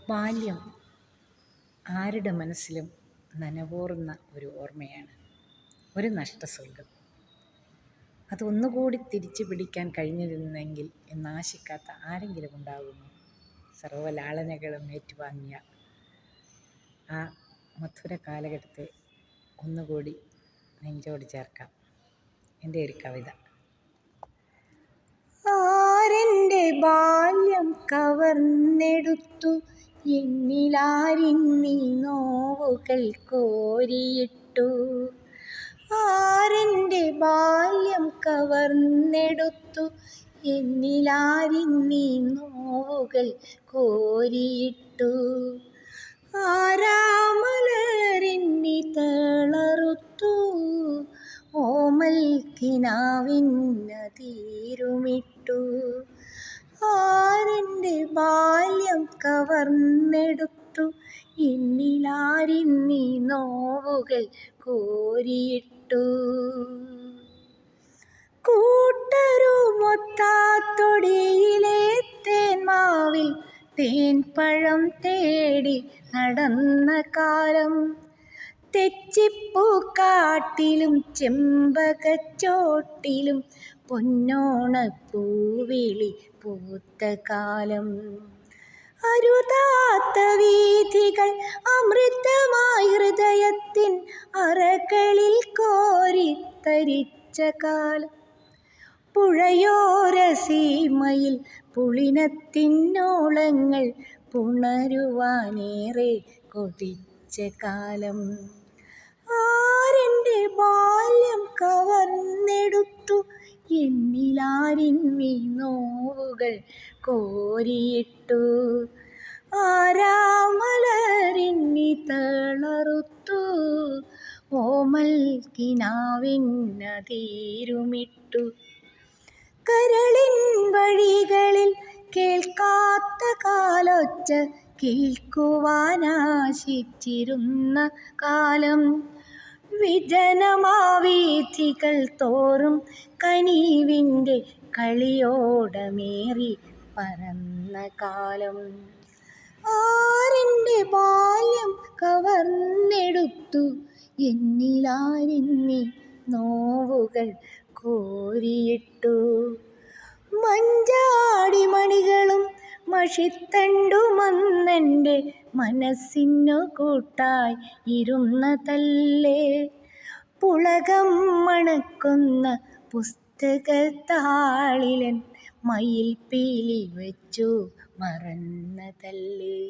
ബാല്യം ആരുടെ മനസ്സിലും നനവൂറുന്ന ഒരു ഓർമ്മയാണ്, ഒരു നഷ്ടസ്വർഗം. അതൊന്നുകൂടി തിരിച്ചു പിടിക്കാൻ കഴിഞ്ഞിരുന്നെങ്കിൽ എന്നാശിക്കാത്ത ആരെങ്കിലും ഉണ്ടാകുമോ? സർവ്വലാളനകളും ഏറ്റുവാങ്ങിയ ആ മധുര കാലഘട്ടത്തെ ഒന്നുകൂടി നെഞ്ചോട് ചേർക്കാം. എൻ്റെ ഒരു കവിത. ആരെൻ്റെ ബാല്യം കവർന്നെടുത്തു, എന്നിലാരിന്നീ നോവുകൾ കോരിയിട്ടു. ആരെൻ്റെ ബാല്യം കവർന്നെടുത്തു, എന്നിലാരിന്നീ നോവുകൾ കോരിയിട്ടു. ആരാമലരെന്നി തളറുത്തു, ഓമൽ കിനാവിന്നതീരുമിട്ടു. ആരെൻ്റെ ബാല്യം കവർന്നെടുത്തു, എന്നിലാരിന്നീ നോവുകൾ കോരിയിട്ടു. കൂട്ടരുമൊത്താത്തൊടിയിലെ തേന്മാവിൽ തേൻപഴം തേടി നടന്ന കാലം, തെച്ചിപ്പൂക്കാട്ടിലും ചെമ്പകച്ചോട്ടിലും പൊന്നോണപ്പൂവിളി പൂത്ത കാലം. അരുതാത്ത വീഥികൾ അമൃതമായി ഹൃദയത്തിൻ അറകളിൽ കോരിത്തരിച്ച കാലം. പുഴയോര സീമയിൽ പുളിനത്തിന്നോളങ്ങൾ പുണരുവാനേറെ കൊതിച്ച കാലം. ആരെൻ്റെ ബാല്യം കവർന്നെടുത്തു, എന്നിലാരിന്നീ നോവുകൾ കോരിയിട്ടു. ആരാമലരെന്നി തളറുത്തു, ഓമൽ കിനാവിന്നതീരുമിട്ടു. കരളിൻ വഴികളിൽ കേൾക്കാത്ത കാലൊച്ച കേൾക്കുവാനാശിച്ചിരുന്ന കാലം. വിജനമാവീഥികൾ തോറും കനീവിൻ്റെ കളിയോടമേറി പറന്ന കാലം. ആരെൻ്റെ ബാല്യം കവർന്നെടുത്തു, എന്നിലാരിന്നീ നോവുകൾ കോരിയിട്ടു. മഞ്ചാടിമണികളും മഷിത്തണ്ടുമന്നെൻ്റെ മനസ്സിനു കൂട്ടായി ഇരുന്നതല്ലേ. പുളകം മണക്കുന്ന പുസ്തകത്താളിലൻ മയിൽപ്പീലി വെച്ചു മറന്നതല്ലേ.